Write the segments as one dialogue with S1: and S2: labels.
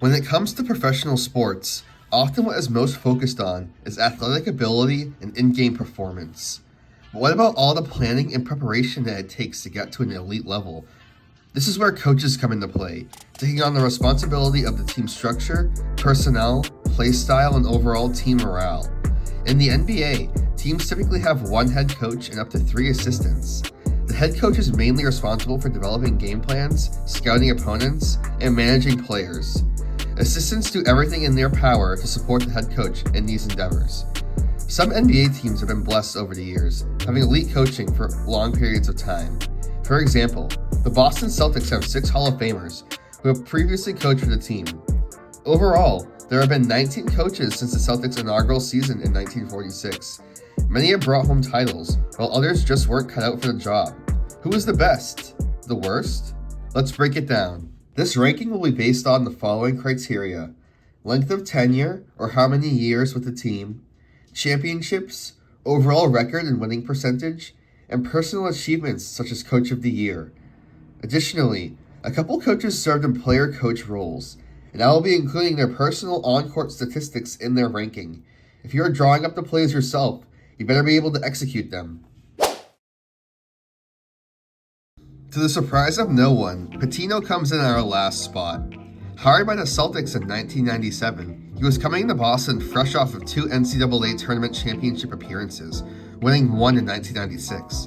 S1: When it comes to professional sports, often what is most focused on is athletic ability and in-game performance. But what about all the planning and preparation that it takes to get to an elite level? This is where coaches come into play, taking on the responsibility of the team structure, personnel, play style, and overall team morale. In the NBA, teams typically have one head coach and up to 3 assistants. The head coach is mainly responsible for developing game plans, scouting opponents, and managing players. Assistants do everything in their power to support the head coach in these endeavors. Some NBA teams have been blessed over the years, having elite coaching for long periods of time. For example, the Boston Celtics have 6 Hall of Famers who have previously coached for the team. Overall, there have been 19 coaches since the Celtics' inaugural season in 1946. Many have brought home titles, while others just weren't cut out for the job. Who is the best? The worst? Let's break it down. This ranking will be based on the following criteria: length of tenure, or how many years with the team, championships, overall record and winning percentage, and personal achievements such as Coach of the Year. Additionally, a couple coaches served in player-coach roles, and I will be including their personal on-court statistics in their ranking. If you are drawing up the plays yourself, you better be able to execute them. To the surprise of no one, Pitino comes in at our last spot. Hired by the Celtics in 1997, he was coming to Boston fresh off of 2 NCAA tournament championship appearances, winning one in 1996.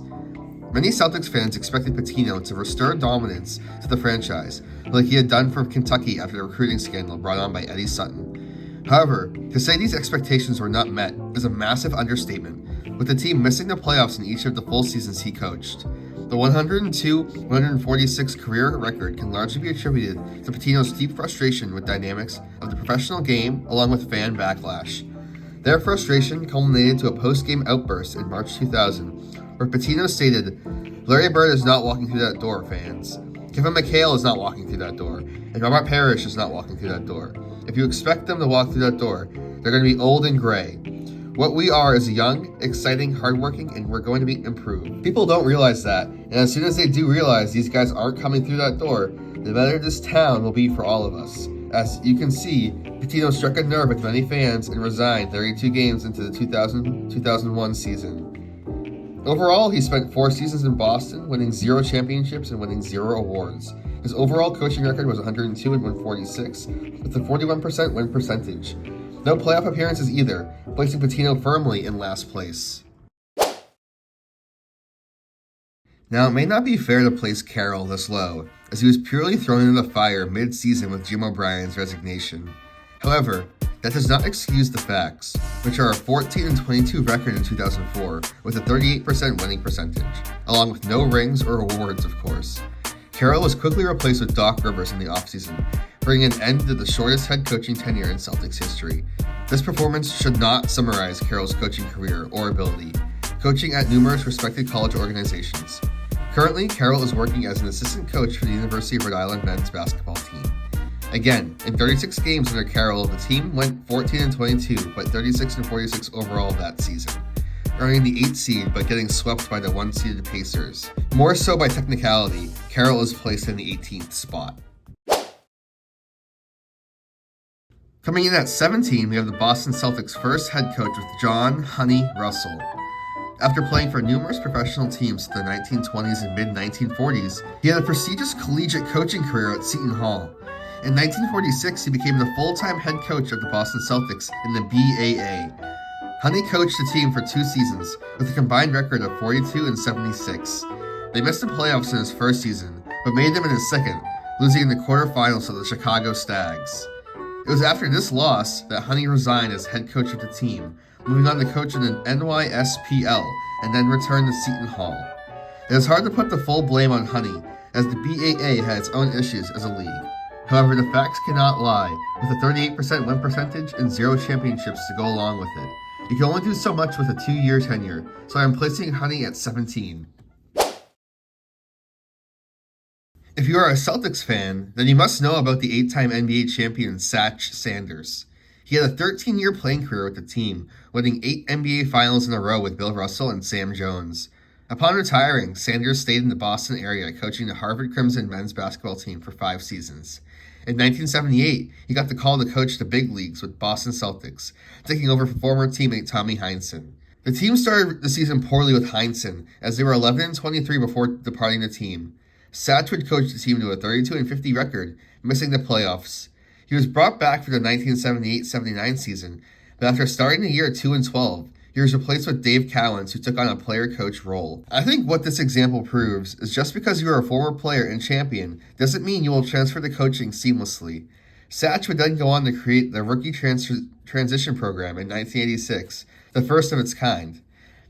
S1: Many Celtics fans expected Pitino to restore dominance to the franchise, like he had done for Kentucky after the recruiting scandal brought on by Eddie Sutton. However, to say these expectations were not met is a massive understatement, with the team missing the playoffs in each of the full seasons he coached. The 102-146 career record can largely be attributed to Pitino's deep frustration with dynamics of the professional game along with fan backlash. Their frustration culminated to a post-game outburst in March 2000, where Pitino stated, "Larry Bird is not walking through that door, fans. Kevin McHale is not walking through that door, and Robert Parrish is not walking through that door. If you expect them to walk through that door, they're going to be old and gray. What we are is young, exciting, hardworking, and we're going to be improved." People don't realize that, and as soon as they do realize these guys aren't coming through that door, the better this town will be for all of us. As you can see, Pitino struck a nerve with many fans and resigned 32 games into the 2000-2001 season. Overall, he spent 4 seasons in Boston, winning 0 championships and winning 0 awards. His overall coaching record was 102-146, with a 41% win percentage. No playoff appearances either, placing Pitino firmly in last place. Now, it may not be fair to place Carroll this low, as he was purely thrown into the fire mid-season with Jim O'Brien's resignation. However, that does not excuse the facts, which are a 14-22 record in 2004, with a 38% winning percentage, along with no rings or awards, of course. Carroll was quickly replaced with Doc Rivers in the offseason, bringing an end to the shortest head coaching tenure in Celtics history. This performance should not summarize Carroll's coaching career or ability, coaching at numerous respected college organizations. Currently, Carroll is working as an assistant coach for the University of Rhode Island men's basketball team. Again, in 36 games under Carroll, the team went 14-22, but 36-46 overall that season, earning the 8th seed but getting swept by the 1-seeded Pacers. More so by technicality, Carroll is placed in the 18th spot. Coming in at 17, we have the Boston Celtics' first head coach with John "Honey" Russell. After playing for numerous professional teams in the 1920s and mid-1940s, he had a prestigious collegiate coaching career at Seton Hall. In 1946, he became the full-time head coach of the Boston Celtics in the BAA. Honey coached the team for 2 seasons, with a combined record of 42-76. They missed the playoffs in his first season, but made them in his second, losing in the quarterfinals to the Chicago Stags. It was after this loss that Honey resigned as head coach of the team, moving on to coach in the NYSPL, and then returned to Seton Hall. It is hard to put the full blame on Honey, as the BAA had its own issues as a league. However, the facts cannot lie, with a 38% win percentage and 0 championships to go along with it. You can only do so much with a 2-year tenure, so I am placing Honey at 17. If you are a Celtics fan, then you must know about the 8-time NBA champion Satch Sanders. He had a 13-year playing career with the team, winning 8 NBA Finals in a row with Bill Russell and Sam Jones. Upon retiring, Sanders stayed in the Boston area, coaching the Harvard Crimson men's basketball team for 5 seasons. In 1978, he got the call to coach the big leagues with Boston Celtics, taking over for former teammate Tommy Heinsohn. The team started the season poorly with Heinsohn, as they were 11-23 before departing the team. Satch would coach the team to a 32-50 record, missing the playoffs. He was brought back for the 1978-79 season, but after starting the year 2-12, he was replaced with Dave Cowens, who took on a player-coach role. I think what this example proves is just because you are a former player and champion doesn't mean you will transfer to coaching seamlessly. Satch would then go on to create the Rookie Transition Program in 1986, the first of its kind.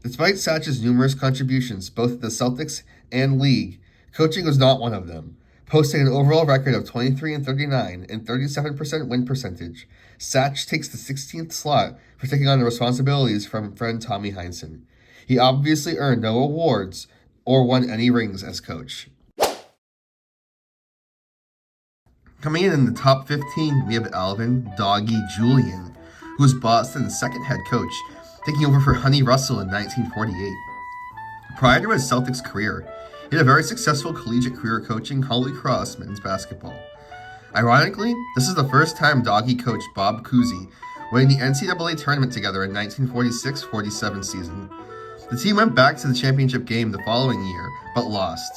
S1: Despite Satch's numerous contributions both to the Celtics and league, coaching was not one of them. Posting an overall record of 23-39 and 37% win percentage, Satch takes the 16th slot for taking on the responsibilities from friend Tommy Heinsohn. He obviously earned no awards or won any rings as coach. Coming in the top 15, we have Alvin "Doggy" Julian, who was Boston's second head coach, taking over for Honey Russell in 1948. Prior to his Celtics career, he had a very successful collegiate career coaching Holy Cross men's basketball. Ironically, this is the first time Doggy coached Bob Cousy, winning the NCAA tournament together in 1946-47 season. The team went back to the championship game the following year, but lost.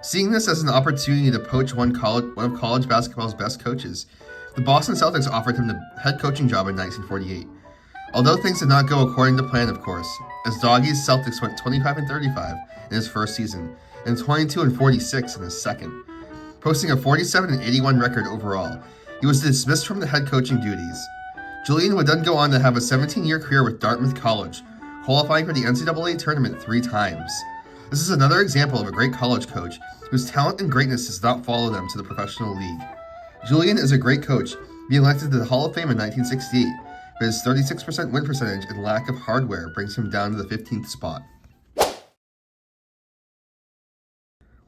S1: Seeing this as an opportunity to poach one of college basketball's best coaches, the Boston Celtics offered him the head coaching job in 1948. Although things did not go according to plan, of course, as Doggy's Celtics went 25-35 in his first season and 22-46 in his second. Posting a 47-81 record overall, he was dismissed from the head coaching duties. Julian would then go on to have a 17-year career with Dartmouth College, qualifying for the NCAA tournament 3 times. This is another example of a great college coach whose talent and greatness does not follow them to the professional league. Julian is a great coach, being elected to the Hall of Fame in 1968, but his 36% win percentage and lack of hardware brings him down to the 15th spot.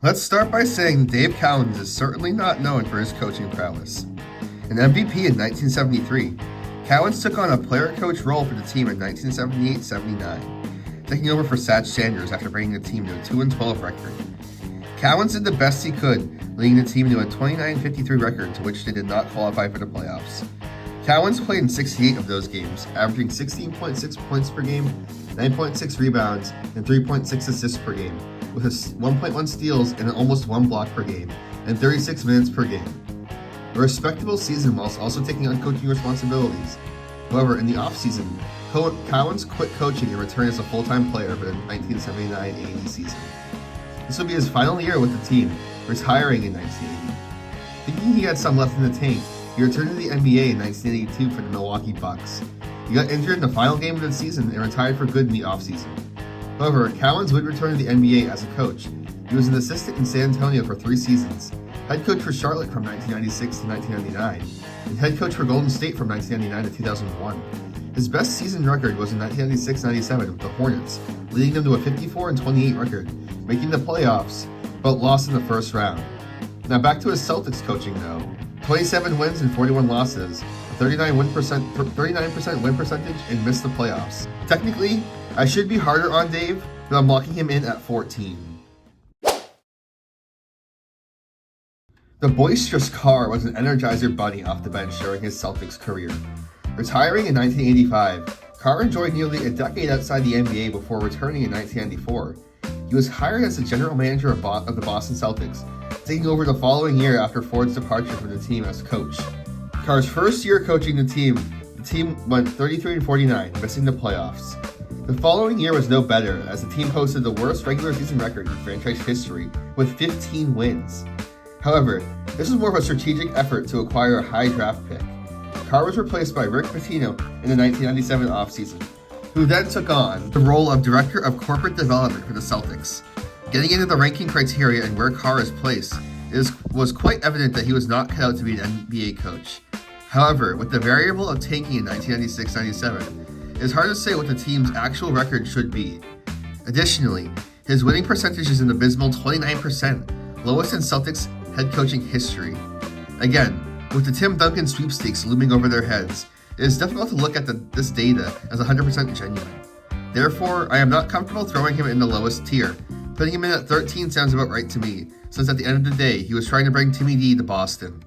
S1: Let's start by saying Dave Cowens is certainly not known for his coaching prowess. An MVP in 1973, Cowens took on a player-coach role for the team in 1978-79, taking over for Satch Sanders after bringing the team to a 2-12 record. Cowens did the best he could, leading the team to a 29-53 record to which they did not qualify for the playoffs. Cowens played in 68 of those games, averaging 16.6 points per game, 9.6 rebounds, and 3.6 assists per game, with 1.1 steals and almost 1 block per game, and 36 minutes per game. A respectable season whilst also taking on coaching responsibilities. However, in the offseason, Cowens quit coaching and returned as a full-time player for the 1979-80 season. This would be his final year with the team, retiring in 1980. Thinking he had some left in the tank, he returned to the NBA in 1982 for the Milwaukee Bucks. He got injured in the final game of the season and retired for good in the offseason. However, Cowens would return to the NBA as a coach. He was an assistant in San Antonio for 3 seasons, head coach for Charlotte from 1996 to 1999, and head coach for Golden State from 1999 to 2001. His best season record was in 1996-97 with the Hornets, leading them to a 54-28 record, making the playoffs, but lost in the first round. Now back to his Celtics coaching though. 27 wins and 41 losses, a 39% win percentage, and missed the playoffs. Technically, I should be harder on Dave, but I'm locking him in at 14. The boisterous Carr was an Energizer bunny off the bench during his Celtics career. Retiring in 1985, Carr enjoyed nearly a decade outside the NBA before returning in 1994. He was hired as the general manager of the Boston Celtics, taking over the following year after Ford's departure from the team as coach. Carr's first year coaching the team went 33-49, missing the playoffs. The following year was no better, as the team posted the worst regular season record in franchise history, with 15 wins. However, this was more of a strategic effort to acquire a high draft pick. Carr was replaced by Rick Pitino in the 1997 offseason, who then took on the role of Director of Corporate Development for the Celtics. Getting into the ranking criteria and where Carr is placed, it was quite evident that he was not cut out to be an NBA coach. However, with the variable of tanking in 1996-97, it is hard to say what the team's actual record should be. Additionally, his winning percentage is an abysmal 29%, lowest in Celtics head coaching history. Again, with the Tim Duncan sweepstakes looming over their heads, it is difficult to look at this data as 100% genuine. Therefore, I am not comfortable throwing him in the lowest tier. Putting him in at 13 sounds about right to me, since at the end of the day, he was trying to bring Timmy D to Boston.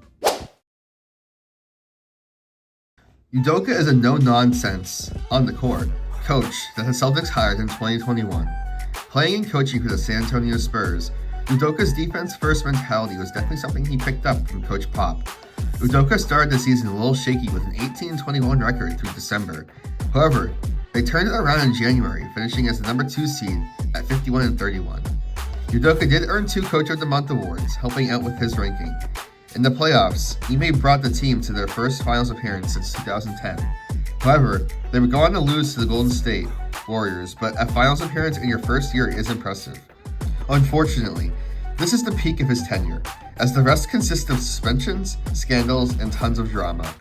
S1: Udoka is a no-nonsense, on the court, coach that the Celtics hired in 2021. Playing and coaching for the San Antonio Spurs, Udoka's defense-first mentality was definitely something he picked up from Coach Pop. Udoka started the season a little shaky with an 18-21 record through December. However, they turned it around in January, finishing as the number 2 seed at 51-31. Udoka did earn 2 Coach of the Month awards, helping out with his ranking. In the playoffs, Ime brought the team to their first finals appearance since 2010. However, they would go on to lose to the Golden State Warriors, but a finals appearance in your first year is impressive. Unfortunately, this is the peak of his tenure, as the rest consists of suspensions, scandals, and tons of drama.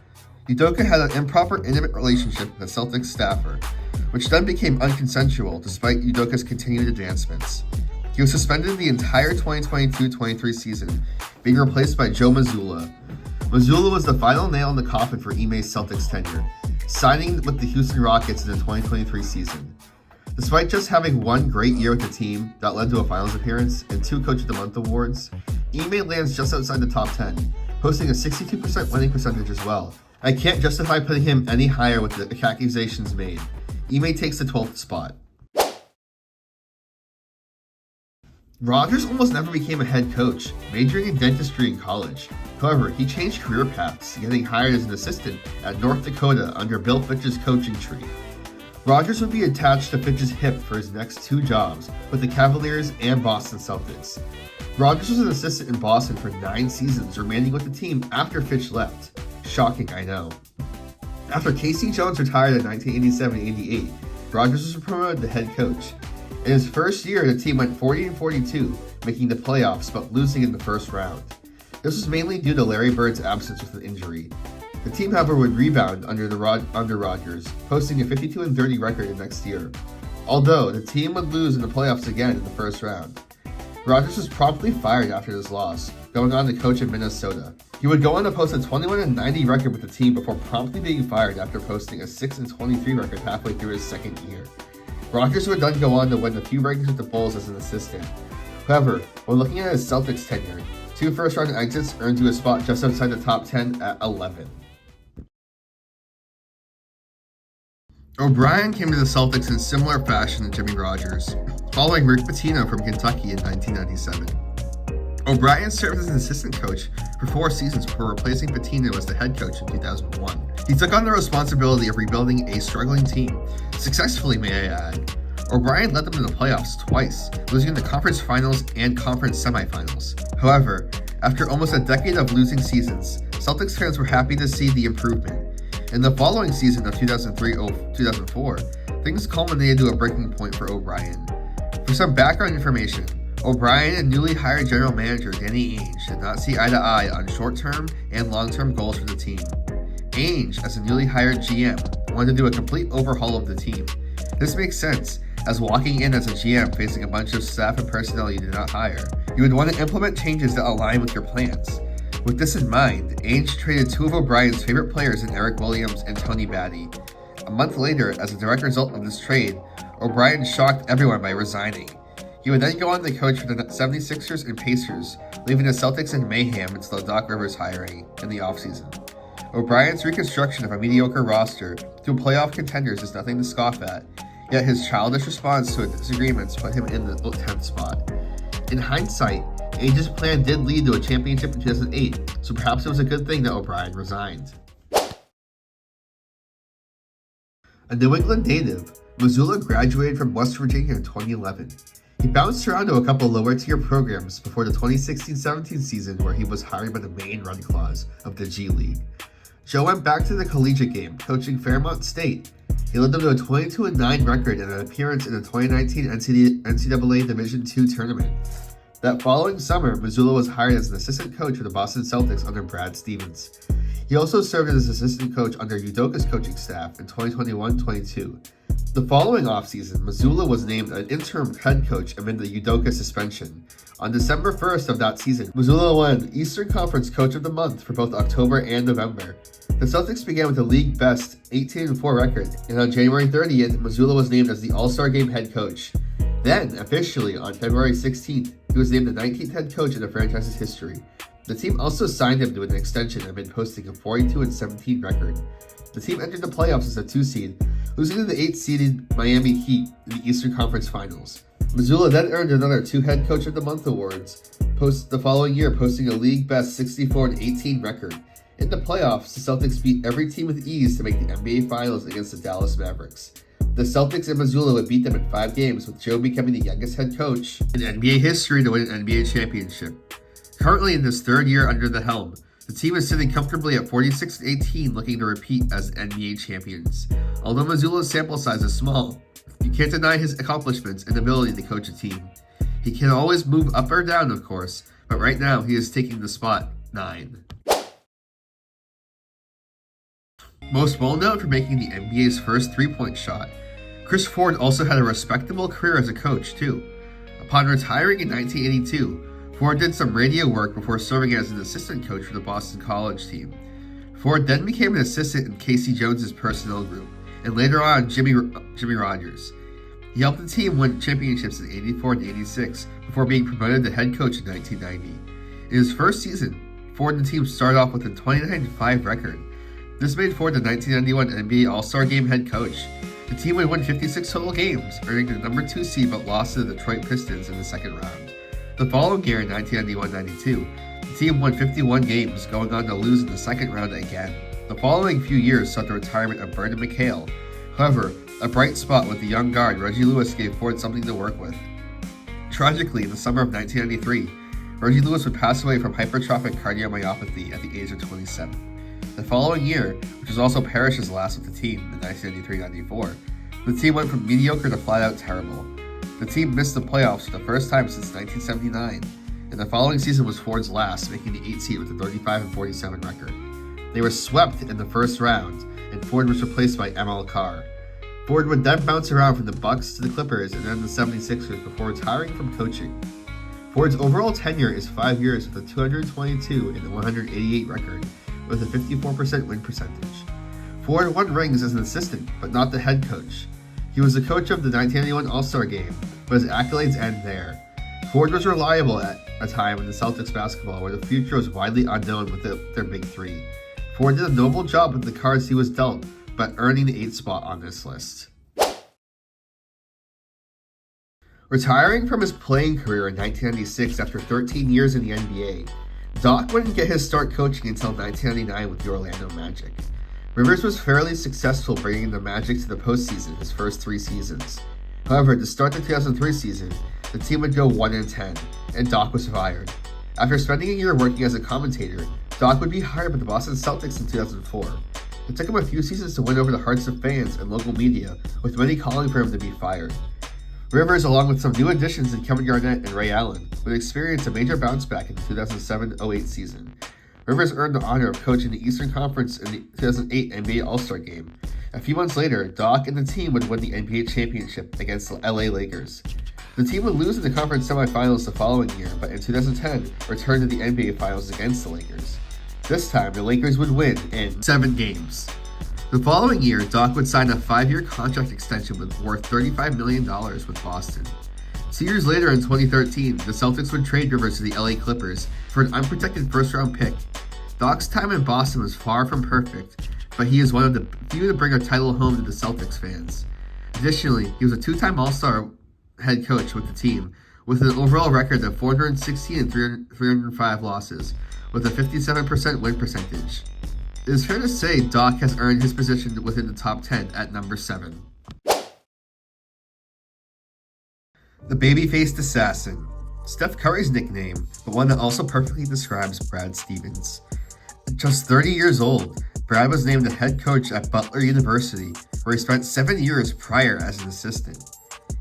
S1: Udoka had an improper intimate relationship with a Celtics staffer, which then became unconsensual despite Udoka's continued advancements. He was suspended the entire 2022-23 season, being replaced by Joe Mazzulla. Mazzulla was the final nail in the coffin for Ime's Celtics tenure, signing with the Houston Rockets in the 2023 season. Despite just having one great year with the team that led to a finals appearance and 2 Coach of the Month awards, Ime lands just outside the top 10, posting a 62% winning percentage as well. I can't justify putting him any higher with the accusations made. Ime takes the 12th spot. Rodgers almost never became a head coach, majoring in dentistry in college. However, he changed career paths, getting hired as an assistant at North Dakota under Bill Fitch's coaching tree. Rodgers would be attached to Fitch's hip for his next 2 jobs with the Cavaliers and Boston Celtics. Rodgers was an assistant in Boston for 9 seasons, remaining with the team after Fitch left. Shocking, I know. After Casey Jones retired in 1987-88, Rodgers was promoted to head coach. In his first year, the team went 40-42, making the playoffs but losing in the first round. This was mainly due to Larry Bird's absence with an injury. The team, however, would rebound under Rodgers, posting a 52-30 record the next year, although the team would lose in the playoffs again in the first round. Rodgers was promptly fired after this loss, going on to coach in Minnesota. He would go on to post a 21-90 record with the team before promptly being fired after posting a 6-23 record halfway through his second year. Rodgers would then go on to win a few rankings with the Bulls as an assistant. However, when looking at his Celtics tenure, 2 first-round exits earned you a spot just outside the top 10 at 11. O'Brien came to the Celtics in similar fashion to Jimmy Rodgers, following Rick Pitino from Kentucky in 1997. O'Brien served as an assistant coach for 4 seasons before replacing Pitino as the head coach in 2001. He took on the responsibility of rebuilding a struggling team, successfully may I add. O'Brien led them to the playoffs twice, losing the conference finals and conference semifinals. However, after almost a decade of losing seasons, Celtics fans were happy to see the improvement. In the following season of 2003-2004, things culminated to a breaking point for O'Brien. For some background information, O'Brien and newly hired general manager Danny Ainge did not see eye to eye on short-term and long-term goals for the team. Ainge, as a newly hired GM, wanted to do a complete overhaul of the team. This makes sense, as walking in as a GM facing a bunch of staff and personnel you did not hire, you would want to implement changes that align with your plans. With this in mind, Ainge traded 2 of O'Brien's favorite players in Eric Williams and Tony Batty. A month later, as a direct result of this trade, O'Brien shocked everyone by resigning. He would then go on to coach for the 76ers and Pacers, leaving the Celtics in mayhem until Doc Rivers' hiring in the offseason. O'Brien's reconstruction of a mediocre roster to playoff contenders is nothing to scoff at, yet his childish response to disagreements put him in the 10th spot. In hindsight, Ainge's plan did lead to a championship in 2008, so perhaps it was a good thing that O'Brien resigned. A New England native, Mazzulla graduated from West Virginia in 2011. He bounced around to a couple lower-tier programs before the 2016-17 season where he was hired by the Maine Red Claws of the G League. Joe went back to the collegiate game, coaching Fairmont State. He led them to a 22-9 record and an appearance in the 2019 NCAA Division II tournament. That following summer, Mazzulla was hired as an assistant coach for the Boston Celtics under Brad Stevens. He also served as assistant coach under Udoka's coaching staff in 2021-22. The following offseason, Mazzulla was named an interim head coach amid the Udoka suspension. On December 1st of that season, Mazzulla won Eastern Conference Coach of the Month for both October and November. The Celtics began with a league-best 18-4 record, and on January 30th, Mazzulla was named as the All-Star Game head coach. Then, officially, on February 16th, he was named the 19th head coach in the franchise's history. The team also signed him to an extension amid posting a 42-17 record. The team entered the playoffs as a 2 seed, losing to the 8th-seeded Miami Heat in the Eastern Conference Finals. Missoula then earned another 2 Head Coach of the Month awards, the following year posting a league-best 64-18 record. In the playoffs, the Celtics beat every team with ease to make the NBA Finals against the Dallas Mavericks. The Celtics and Missoula would beat them in 5 games, with Joe becoming the youngest head coach in NBA history to win an NBA championship. Currently in his 3rd year under the helm, the team is sitting comfortably at 46-18, looking to repeat as NBA champions. Although Missoula's sample size is small, you can't deny his accomplishments and ability to coach a team. He can always move up or down, of course, but right now he is taking the spot 9. Most well known for making the NBA's first 3-point shot, Chris Ford also had a respectable career as a coach, too. Upon retiring in 1982, Ford did some radio work before serving as an assistant coach for the Boston College team. Ford then became an assistant in Casey Jones's personnel group, and later on Jimmy Rogers. He helped the team win championships in 84 and 86 before being promoted to head coach in 1990. In his first season, Ford and the team started off with a 29-5 record. This made Ford the 1991 NBA All-Star Game head coach. The team would win 56 total games, earning the number 2 seed but lost to the Detroit Pistons in the second round. The following year in 1991-92, the team won 51 games, going on to lose in the second round again. The following few years saw the retirement of Brendan McHale. However, a bright spot with the young guard Reggie Lewis gave Ford something to work with. Tragically, in the summer of 1993, Reggie Lewis would pass away from hypertrophic cardiomyopathy at the age of 27. The following year, which was also Parrish's last with the team in 1993-94, the team went from mediocre to flat-out terrible. The team missed the playoffs for the first time since 1979, and the following season was Ford's last, making the 8th seed with a 35-47 record. They were swept in the first round, and Ford was replaced by ML Carr. Ford would then bounce around from the Bucks to the Clippers and then the 76ers before retiring from coaching. Ford's overall tenure is 5 years with a 222 and a 188 record, with a 54% win percentage. Ford won rings as an assistant, but not the head coach. He was the coach of the 1991 All-Star Game, but his accolades end there. Ford was reliable at a time in the Celtics basketball where the future was widely unknown with their big 3. Ford did a noble job with the cards he was dealt, but earning the 8th spot on this list. Retiring from his playing career in 1996 after 13 years in the NBA, Doc wouldn't get his start coaching until 1999 with the Orlando Magic. Rivers was fairly successful bringing the Magic to the postseason his first 3 seasons. However, to start the 2003 season, the team would go 1-10, and Doc was fired. After spending a year working as a commentator, Doc would be hired by the Boston Celtics in 2004. It took him a few seasons to win over the hearts of fans and local media, with many calling for him to be fired. Rivers, along with some new additions in Kevin Garnett and Ray Allen, would experience a major bounce back in the 2007-08 season. Rivers earned the honor of coaching the Eastern Conference in the 2008 NBA All-Star Game. A few months later, Doc and the team would win the NBA championship against the LA Lakers. The team would lose in the conference semifinals the following year, but in 2010, returned to the NBA Finals against the Lakers. This time, the Lakers would win in 7 games. The following year, Doc would sign a 5-year contract extension worth $35 million with Boston. 2 years later, in 2013, the Celtics would trade Rivers to the LA Clippers for an unprotected first-round pick. Doc's time in Boston was far from perfect, but he is one of the few to bring a title home to the Celtics fans. Additionally, he was a 2-time All-Star head coach with the team, with an overall record of 416 and 305 losses, with a 57% win percentage. It is fair to say Doc has earned his position within the top 10 at number 7. The baby-faced assassin. Steph Curry's nickname, but one that also perfectly describes Brad Stevens. At just 30 years old, Brad was named the head coach at Butler University, where he spent 7 years prior as an assistant.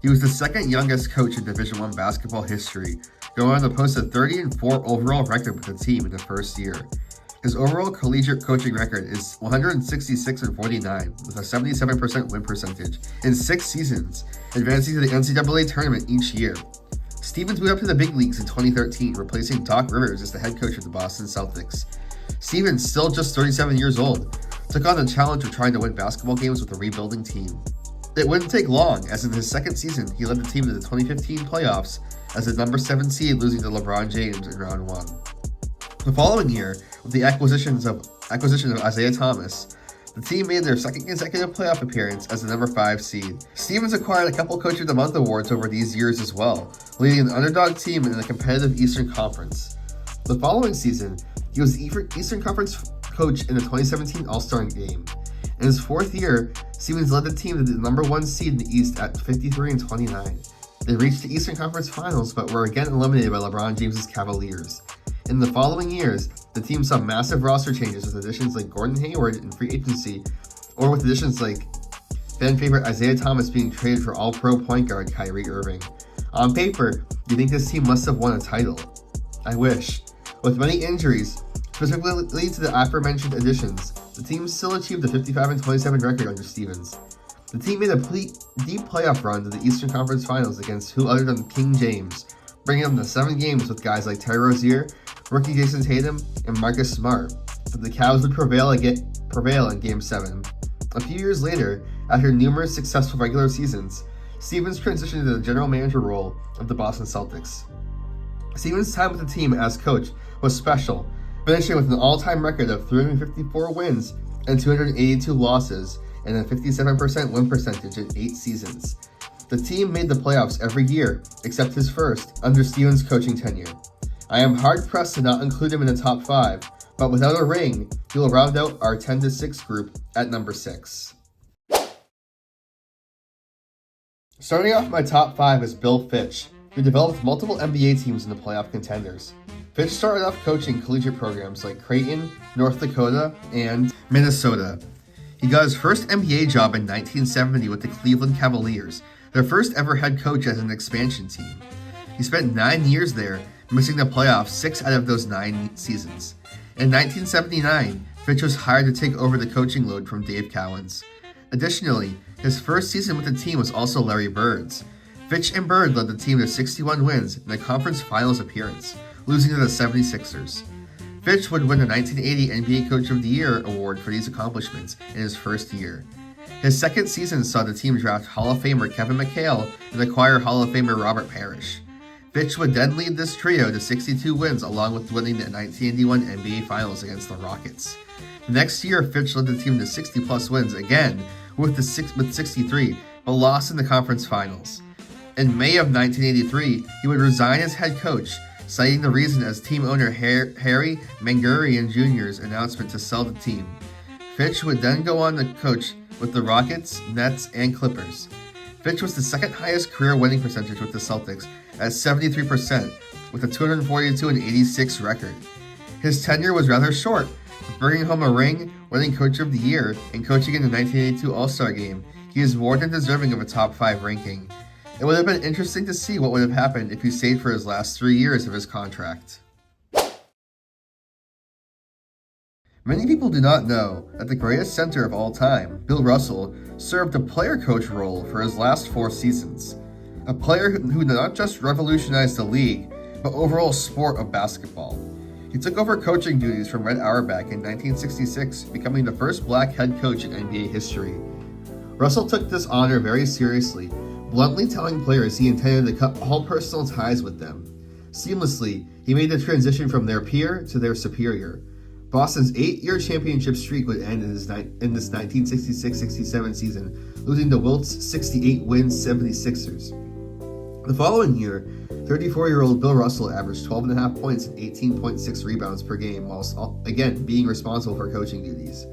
S1: He was the second youngest coach in Division I basketball history, going on to post a 30-4 overall record with the team in the first year. His overall collegiate coaching record is 166-49, with a 77% win percentage in 6 seasons, advancing to the NCAA tournament each year. Stevens moved up to the big leagues in 2013, replacing Doc Rivers as the head coach of the Boston Celtics. Stevens, still just 37 years old, took on the challenge of trying to win basketball games with a rebuilding team. It wouldn't take long, as in his second season, he led the team to the 2015 playoffs as the number 7 seed, losing to LeBron James in round 1. The following year, with the acquisition of Isaiah Thomas, The team made their second consecutive playoff appearance as the number 5 seed. Stevens acquired a couple Coach of the Month awards over these years as well, leading an underdog team in the competitive Eastern Conference. The following season, he was the Eastern Conference coach in the 2017 All-Star Game. In his fourth year, Stevens led the team to the number 1 seed in the East at 53-29. They reached the Eastern Conference Finals but were again eliminated by LeBron James' Cavaliers. In the following years, the team saw massive roster changes with additions like Gordon Hayward in free agency, or with additions like fan favorite Isaiah Thomas being traded for all-pro point guard Kyrie Irving. On paper, you think this team must have won a title. I wish. With many injuries, specifically to the aforementioned additions, the team still achieved a 55-27 record under Stevens. The team made a deep playoff run to the Eastern Conference Finals against who other than King James, bringing them to 7 games with guys like Terry Rozier, rookie Jason Tatum, and Marcus Smart, but the Cavs would prevail in Game 7. A few years later, after numerous successful regular seasons, Stevens transitioned to the general manager role of the Boston Celtics. Stevens' time with the team as coach was special, finishing with an all-time record of 354 wins and 282 losses and a 57% win percentage in 8 seasons. The team made the playoffs every year, except his first, under Stevens' coaching tenure. I am hard-pressed to not include him in the top 5, but without a ring, he will round out our 10-6 group at number 6. Starting off my top 5 is Bill Fitch, who developed multiple NBA teams into playoff contenders. Fitch started off coaching collegiate programs like Creighton, North Dakota, and Minnesota. He got his first NBA job in 1970 with the Cleveland Cavaliers, their first ever head coach as an expansion team. He spent 9 years there, missing the playoffs 6 out of those 9 seasons. In 1979, Fitch was hired to take over the coaching load from Dave Cowens. Additionally, his first season with the team was also Larry Bird's. Fitch and Bird led the team to 61 wins and a conference finals appearance, losing to the 76ers. Fitch would win the 1980 NBA Coach of the Year award for these accomplishments in his first year. His second season saw the team draft Hall of Famer Kevin McHale and acquire Hall of Famer Robert Parrish. Fitch would then lead this trio to 62 wins along with winning the 1981 NBA Finals against the Rockets. The next year, Fitch led the team to 60-plus wins again with 63, but lost in the conference finals. In May of 1983, he would resign as head coach, citing the reason as team owner Harry Mangurian Jr.'s announcement to sell the team. Fitch would then go on to coach with the Rockets, Nets, and Clippers. Fitch was the second highest career winning percentage with the Celtics at 73%, with a 242-86 record. His tenure was rather short, bringing home a ring, winning Coach of the Year, and coaching in the 1982 All-Star Game. He is more than deserving of a top 5 ranking. It would have been interesting to see what would have happened if he stayed for his last 3 years of his contract. Many people do not know that the greatest center of all time, Bill Russell, served a player coach role for his last 4 seasons. A player who not just revolutionized the league, but overall sport of basketball. He took over coaching duties from Red Auerbach in 1966, becoming the first black head coach in NBA history. Russell took this honor very seriously, bluntly telling players he intended to cut all personal ties with them. Seamlessly, he made the transition from their peer to their superior. Boston's 8-year championship streak would end in this 1966-67 season, losing to Wilt's 68-win 76ers. The following year, 34-year-old Bill Russell averaged 12.5 points and 18.6 rebounds per game, whilst again being responsible for coaching duties.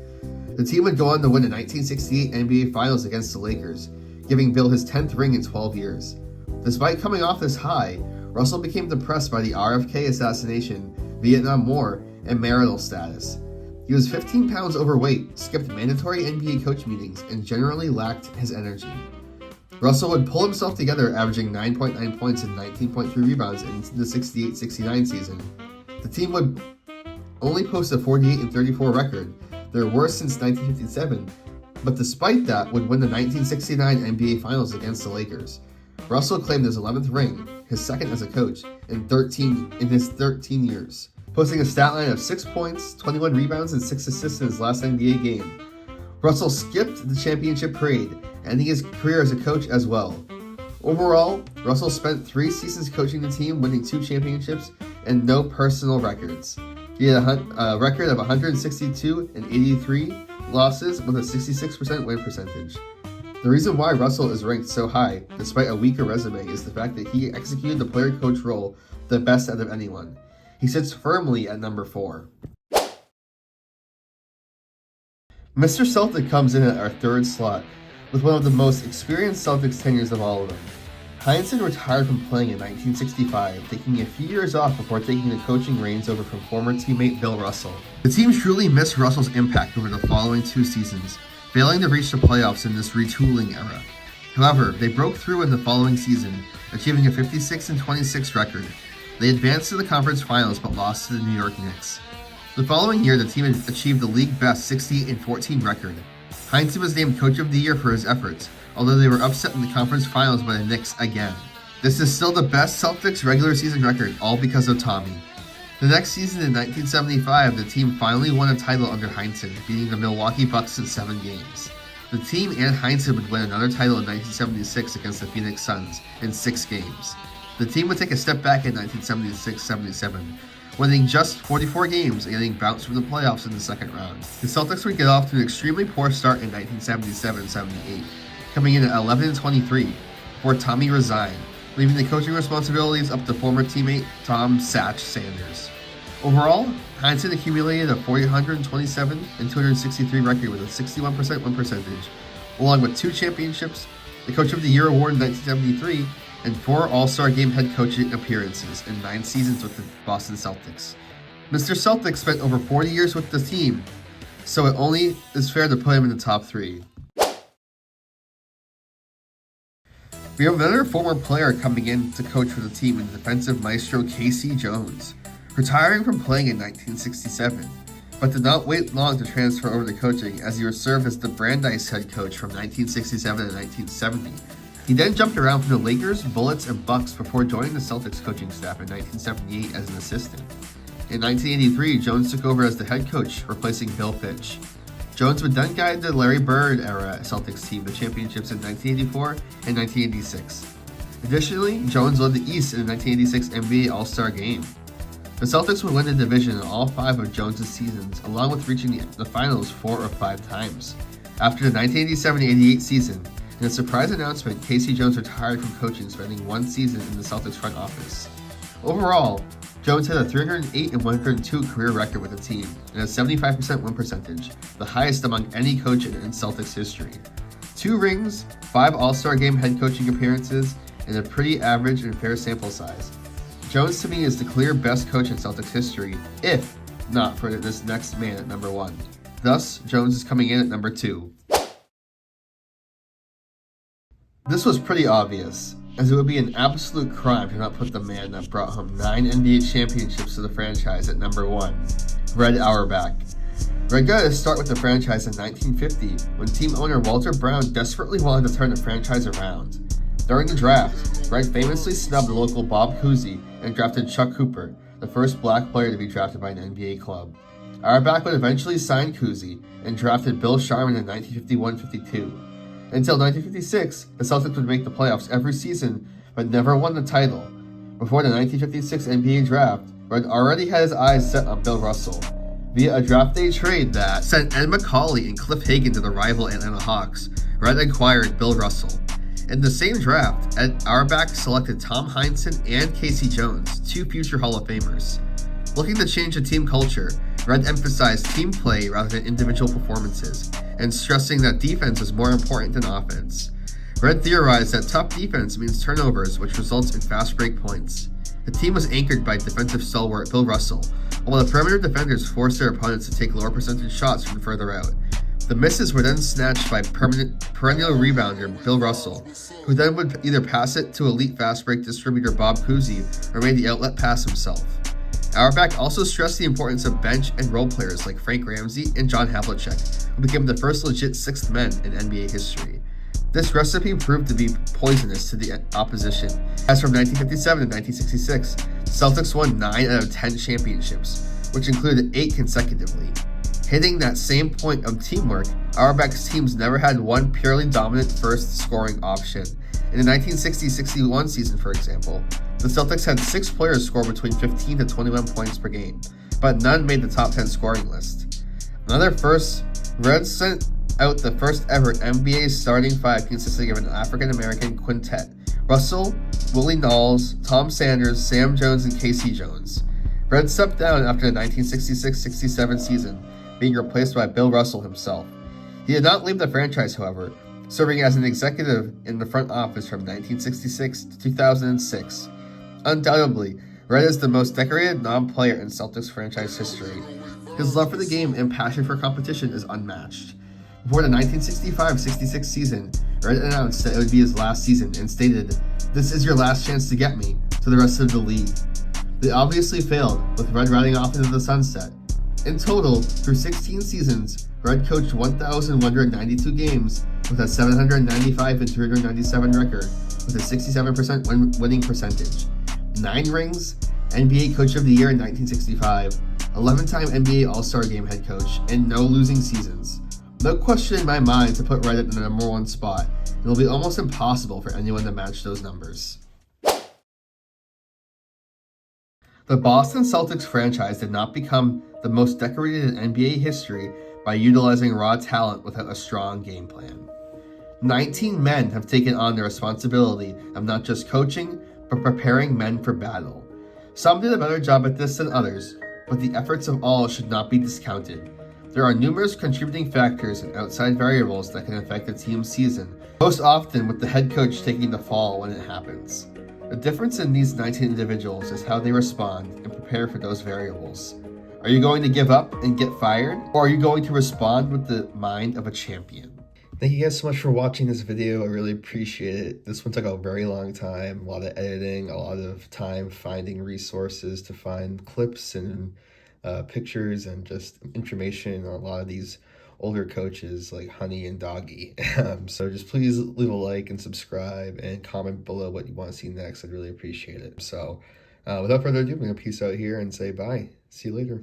S1: The team would go on to win the 1968 NBA Finals against the Lakers, giving Bill his 10th ring in 12 years. Despite coming off this high, Russell became depressed by the RFK assassination, Vietnam War, and marital status. He was 15 pounds overweight, skipped mandatory NBA coach meetings, and generally lacked his energy. Russell would pull himself together, averaging 9.9 points and 19.3 rebounds in the 68-69 season. The team would only post a 48-34 record, their worst since 1957, but despite that would win the 1969 NBA Finals against the Lakers. Russell claimed his 11th ring, his second as a coach, in his 13 years, posting a stat line of 6 points, 21 rebounds, and 6 assists in his last NBA game. Russell skipped the championship parade, ending his career as a coach as well. Overall, Russell spent 3 seasons coaching the team, winning 2 championships and no personal records. He had a record of 162-83, losses with a 66% win percentage. The reason why Russell is ranked so high, despite a weaker resume, is the fact that he executed the player-coach role the best out of anyone. He sits firmly at number 4. Mr. Celtic comes in at our 3rd slot with one of the most experienced Celtics tenures of all of them. Heinsohn retired from playing in 1965, taking a few years off before taking the coaching reins over from former teammate Bill Russell. The team truly missed Russell's impact over the following 2 seasons, failing to reach the playoffs in this retooling era. However, they broke through in the following season, achieving a 56-26 record. They advanced to the conference finals but lost to the New York Knicks. The following year, the team achieved the league-best 68-14 record. Heinsohn was named Coach of the Year for his efforts, although they were upset in the conference finals by the Knicks again. This is still the best Celtics regular season record, all because of Tommy. The next season in 1975, the team finally won a title under Heinsohn, beating the Milwaukee Bucks in 7 games. The team and Heinsohn would win another title in 1976 against the Phoenix Suns in 6 games. The team would take a step back in 1976-77, winning just 44 games and getting bounced from the playoffs in the second round. The Celtics would get off to an extremely poor start in 1977-78, coming in at 11-23, before Tommy resigned, leaving the coaching responsibilities up to former teammate Tom "Satch" Sanders. Overall, Heinsohn accumulated a 427 and 263 record with a 61% win percentage, along with 2 championships, the Coach of the Year award in 1973, and 4 All-Star Game head coaching appearances in 9 seasons with the Boston Celtics. Mr. Celtic spent over 40 years with the team, so it only is fair to put him in the top 3. We have another former player coming in to coach for the team in defensive maestro K.C. Jones, retiring from playing in 1967, but did not wait long to transfer over to coaching as he would serve as the Brandeis head coach from 1967 to 1970. He then jumped around from the Lakers, Bullets, and Bucks before joining the Celtics coaching staff in 1978 as an assistant. In 1983, Jones took over as the head coach, replacing Bill Fitch. Jones would then guide the Larry Bird era Celtics team to championships in 1984 and 1986. Additionally, Jones led the East in the 1986 NBA All-Star Game. The Celtics would win the division in all 5 of Jones' seasons, along with reaching the finals 4 or 5 times. After the 1987-88 season, in a surprise announcement, K.C. Jones retired from coaching, spending 1 season in the Celtics front office. Overall, Jones had a 308-102 career record with the team and a 75% win percentage, the highest among any coach in Celtics history. 2 rings, 5 All-Star Game head coaching appearances, and a pretty average and fair sample size. Jones to me is the clear best coach in Celtics history, if not for this next man at number 1. Thus, Jones is coming in at number 2. This was pretty obvious, as it would be an absolute crime to not put the man that brought home 9 NBA championships to the franchise at number 1, Red Auerbach. Red got his start with the franchise in 1950 when team owner Walter Brown desperately wanted to turn the franchise around. During the draft, Red famously snubbed local Bob Cousy and drafted Chuck Cooper, the first black player to be drafted by an NBA club. Auerbach would eventually sign Cousy and drafted Bill Sharman in 1951-52. Until 1956, the Celtics would make the playoffs every season, but never won the title. Before the 1956 NBA draft, Red already had his eyes set on Bill Russell. Via a draft day trade that sent Ed McCauley and Cliff Hagan to the rival Atlanta Hawks, Red acquired Bill Russell. In the same draft, Ed Auerbach selected Tom Heinsohn and K.C. Jones, 2 future Hall of Famers. Looking to change the team culture, Red emphasized team play rather than individual performances, and stressing that defense is more important than offense. Red theorized that tough defense means turnovers, which results in fast break points. The team was anchored by defensive stalwart Bill Russell, while the perimeter defenders forced their opponents to take lower percentage shots from further out. The misses were then snatched by perennial rebounder Bill Russell, who then would either pass it to elite fast break distributor Bob Cousy or made the outlet pass himself. Auerbach also stressed the importance of bench and role players like Frank Ramsey and John Havlicek, who became the first legit 6th men in NBA history. This recipe proved to be poisonous to the opposition, as from 1957 to 1966, the Celtics won 9 out of 10 championships, which included 8 consecutively. Hitting that same point of teamwork, Auerbach's teams never had one purely dominant first scoring option. In the 1960-61 season, for example, the Celtics had 6 players score between 15 to 21 points per game, but none made the top 10 scoring list. Another first Reds sent out the first ever NBA starting five consisting of an African-American quintet: Russell, Willie Knowles, Tom Sanders, Sam Jones, and Casey Jones. Reds stepped down after the 1966-67 season, being replaced by Bill Russell himself. He did not leave the franchise, however, serving as an executive in the front office from 1966 to 2006. Undoubtedly, Red is the most decorated non-player in Celtics franchise history. His love for the game and passion for competition is unmatched. Before the 1965-66 season, Red announced that it would be his last season and stated, "This is your last chance to get me," to the rest of the league. They obviously failed, with Red riding off into the sunset. In total, through 16 seasons, Red coached 1,192 games with a 795 and 297 record, with a 67% winning percentage. 9 rings, NBA Coach of the Year in 1965, 11-time NBA All-Star Game head coach, and no losing seasons. No question in my mind to put Red at the number 1 spot. It'll be almost impossible for anyone to match those numbers. The Boston Celtics franchise did not become the most decorated in NBA history by utilizing raw talent without a strong game plan. 19 men have taken on the responsibility of not just coaching, but preparing men for battle. Some did a better job at this than others, but the efforts of all should not be discounted. There are numerous contributing factors and outside variables that can affect a team's season, most often with the head coach taking the fall when it happens. The difference in these 19 individuals is how they respond and prepare for those variables. Are you going to give up and get fired, or are you going to respond with the mind of a champion? Thank you guys so much for watching this video. I really appreciate it. This one took a very long time, a lot of editing, a lot of time finding resources to find clips and pictures and just information on a lot of these older coaches like Honey and Doggy. So just please leave a like and subscribe and comment below what you want to see next. I'd really appreciate it. So without further ado, I'm going to peace out here and say bye. See you later.